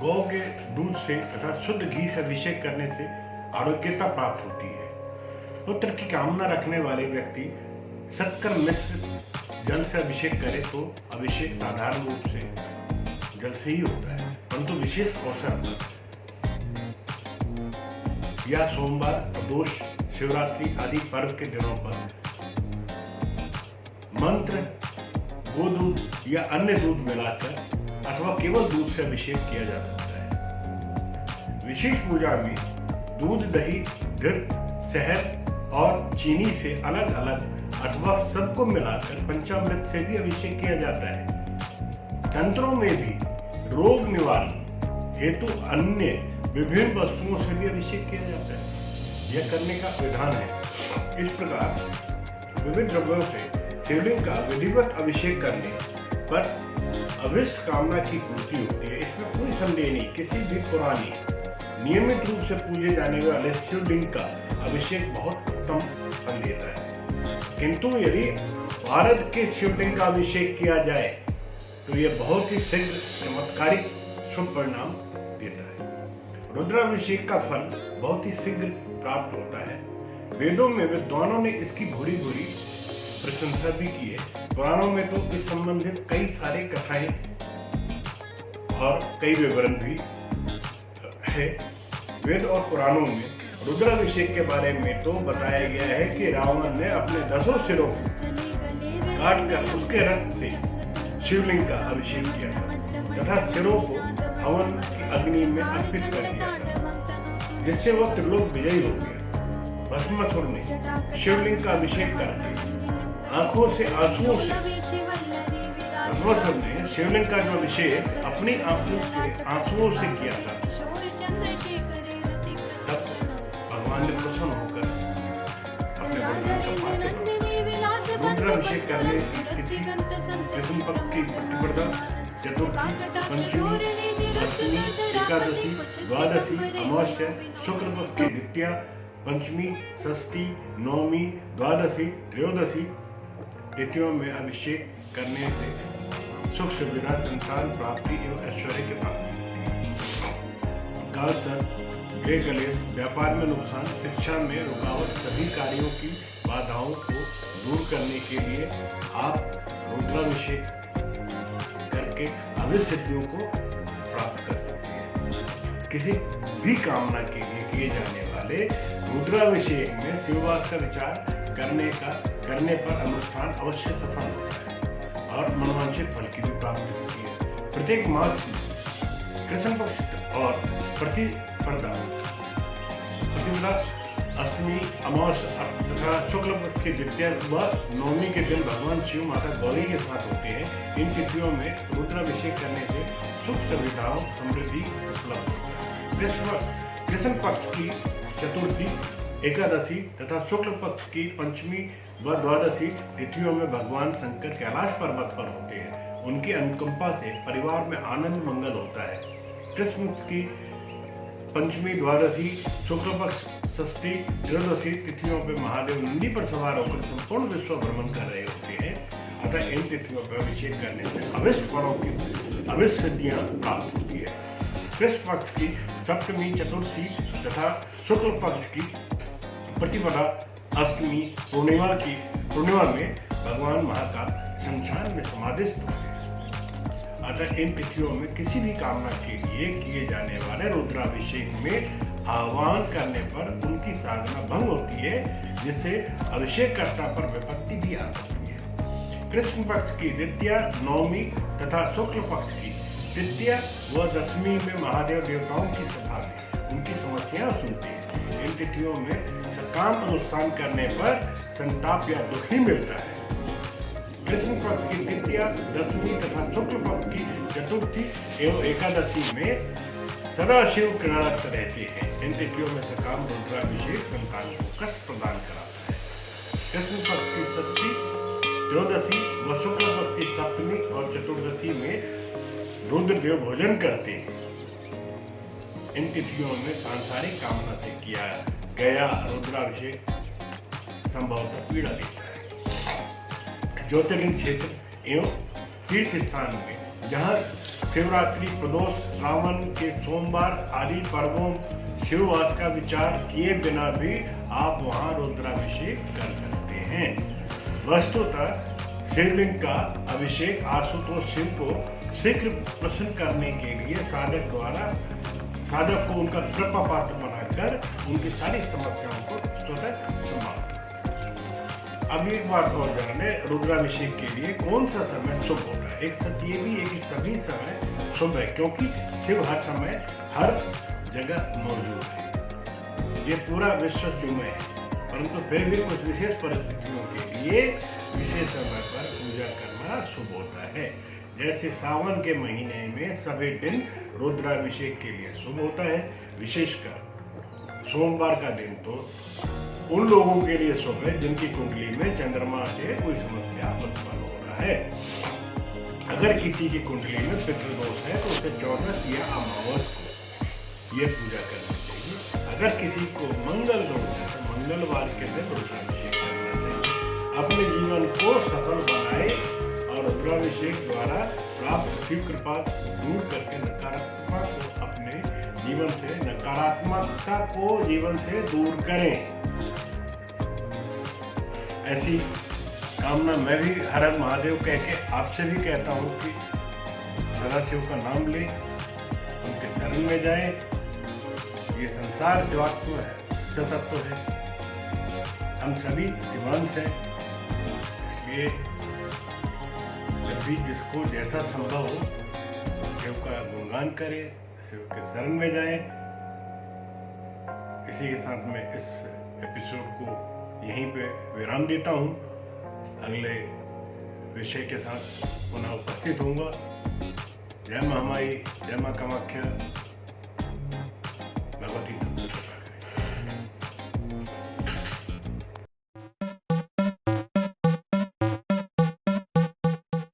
गौ के दूध से तथा शुद्ध घी से अभिषेक करने से आरोग्यता प्राप्त होती है। पुत्र की कामना रखने वाले व्यक्ति शक्कर मिश्र जल से अभिषेक करे तो अभिषेक साधारण रूप से जल से ही होता है, परंतु विशेष अवसर पर या सोमवार, प्रदोष, शिवरात्रि आदि पर्व के दिनों पर मंत्र, गोदूध या अन्य दूध मिलाकर अथवा केवल दूध से अभिषेक किया जा सकता है। विशेष पूजा में दूध, दही, घृत, शहद और चीनी से अलग अलग अथवा सबको मिलाकर पंचामृत से भी अभिषेक किया जाता है। तंत्रों में भी रोग निवारण हेतु अन्य विभिन्न वस्तुओं से भी अभिषेक किया जाता है। यह करने का विधान है। इस प्रकार विविध द्रव्यों से शिवलिंग का विधिवत अभिषेक करने पर अभिष्ट कामना की पूर्ति होती है। इसमें कोई संदेह नहीं। किसी भी पुरानी नियमित रूप से पूजे जाने वाले शिवलिंग का अभिषेक बहुत उत्तम फल देता है, किंतु यदि भारत के शिवलिंग का अभिषेक किया जाए तो यह बहुत ही शीघ्र चमत्कारिक शुभ परिणाम देता है। रुद्राभिषेक का फल बहुत ही शीघ्र प्राप्त होता है। वेदों में विद्वानों ने इसकी भूरी भूरी प्रशंसा भी की है। पुराणों में तो इस संबंधित कई सारे कथाएं और कई विवरण भी है। वेद और पुराणों में रुद्राभिषेक के बारे में तो बताया गया है कि रावण ने अपने 10 सिरों को काट कर उसके रक्त से शिवलिंग का अभिषेक किया था तथा सिरों को हवन की अग्नि में अर्पित कर दिया था, जिससे वह त्रिलोक विजयी हो गया। भस्मासुर ने शिवलिंग का अभिषेक करके आंखों से आंसुओं से भस्मासुर ने शिवलिंग का जो अभिषेक अपनी आंखों के आंसुओं से किया था, तब भगवान ने प्रसन्न होकर अपने वरदान का पात्र बना। रुद्राभिषेक करने की तिथि कृष्ण पक्ष की प्रतिपदा, चतुर्थी, पंचमी, अष्टमी, एकादशी, द्वादशी, अमावस्या, शुक्ल पक्ष की द्वितीया, पंचमी, षष्ठी, नवमी, द्वादशी, त्रयोदशी तिथियों में अभिषेक करने से सुख सुविधा, संतान प्राप्ति एवं ऐश्वर्य की प्राप्ति होती है। कालसर्प, गृह कलेश, व्यापार में नुकसान, शिक्षा में रुकावट, सभी कार्यों की बाधाओं को दूर करने के लिए आप रुद्राभिषेक करके अभिष्ट सिद्धियों को प्राप्त कर सकते हैं। किसी भी कामना के लिए किए जाने वाले रुद्राभिषेक में शिववास का विचार करने पर अनुष्ठान अवश्य सफल होता है और मनोवांछित फल की भी प्राप्ति होती है। प्रत्येक मास में कृष्ण पक्ष और प्रतिपदा, अष्टमी, अमावस्या तथा शुक्ल पक्ष के द्वितीया व नवमी के दिन भगवान शिव माता गौरी के साथ होते हैं। इन तिथियों में रुद्राभिषेक करने से सुख सुविधाओं, समृद्धि उपलब्ध होता है। कृष्ण पक्ष की चतुर्थी, एकादशी तथा शुक्ल पक्ष की पंचमी व द्वादशी तिथियों में भगवान शंकर कैलाश पर्वत पर होते हैं। उनकी अनुकंपा से परिवार में आनंद मंगल होता है। कृष्ण पक्ष की पंचमी, द्वादशी, शुक्ल पक्ष, षष्ठी, त्रयोदशी तिथियों पर महादेव नंदी पर सवार होकर संपूर्ण विश्व भ्रमण कर रहे होते हैं। अतः इन तिथियों पर अभिषेक करने से अभिष्ट फलों की अभिष्ट सिद्धियां प्राप्त होती है। कृष्ण पक्ष की सप्तमी, चतुर्थी तथा शुक्ल पक्ष की प्रतिपदा, अष्टमी, पूर्णिमा में भगवान महाकाल शमशान में समाधिस्थ होते हैं। अतः इन तिथियों में किसी भी कामना के लिए किए जाने वाले रुद्राभिषेक में आह्वान करने पर उनकी साधना भंग होती है, जिससे अभिषेककर्ता पर विपत्ति भी आ सकती है। कृष्ण पक्ष की द्वितीया, नवमी तथा शुक्ल पक्ष की तृतीया व दशमी में महादेव देवताओं की सभा में उनकी समस्याएं सुनते हैं। इन तिथियों में सकाम अनुष्ठान करने पर संताप या दुख ही मिलता है। कृष्ण पक्ष की द्वितीया, दशमी तथा शुक्ल पक्ष की चतुर्थी एवं एकादशी में सदाशिव क्रीड़ारत रहते हैं। इन तिथियों में सकाम रुद्राभिषेक संतान को कष्ट प्रदान कराता है। कृष्ण पक्ष की षष्ठी, त्रयोदशी व शुक्ल पक्ष की सप्तमी और चतुर्दशी में रुद्रदेव भोजन करते हैं। इन तिथियों में सांसारिक कामना से किया गया रुद्राभिषेक संभवतः पीड़ा देता है। ज्योतिर्लिंग क्षेत्र एवं तीर्थ स्थान में जहाँ शिवरात्रि, प्रदोष, श्रावण के सोमवार आदि पर्वों शिववास का विचार किए बिना भी आप वहां रुद्राभिषेक कर सकते हैं। वस्तुतः शिवलिंग का अभिषेक आशुतोष शिव को शीघ्र प्रसन्न करने के लिए साधक को उनका कृपा पात्र बनाकर उनकी सारी समस्याओं को स्वतः संभाल। अब एक बात और जाने, रुद्राभिषेक के लिए कौन सा समय शुभ होता है। एक सच ये भी है कि सभी समय शुभ है, क्योंकि शिव हर समय हर जगह मौजूद है। ये पूरा विश्व शिवमय है, परंतु फिर भी कुछ विशेष परिस्थितियों के लिए विशेष समय पर पूजा करना शुभ होता है। जैसे सावन के महीने में सभी दिन रुद्राभिषेक के लिए शुभ होता है। विशेषकर सोमवार का दिन तो उन लोगों के लिए शुभ है जिनकी कुंडली में चंद्रमा से कोई समस्या उत्पन्न हो रहा है। अगर किसी की कुंडली में पितृदोष है तो उसे 14 या अमावस को यह पूजा करनी चाहिए। अगर किसी को मंगल दोष है तो मंगलवार के दिन रुद्राभिषेक करना चाहिए। अपने जीवन को सफल बनाए और रुद्राभिषेक द्वारा प्राप्त शिव कृपा दूर करके नकारात्मकता को जीवन से दूर करें। ऐसी कामना मैं भी हर हर महादेव कह के आपसे भी कहता हूँ कि सदाशिव का नाम ले, उनके शरण में जाए। ये संसार शिवात्म है, सतत्व है, हम सभी शिवांश हैं। इसलिए जब भी जिसको जैसा संभव हो शिव का गुणगान करे, शिव के शरण में जाए। इसी के साथ मैं इस एपिसोड को यहीं पे विराम देता हूँ। अगले विषय के साथ पुनः उपस्थित होऊंगा। जय महामाई, जय मां कामाख्या।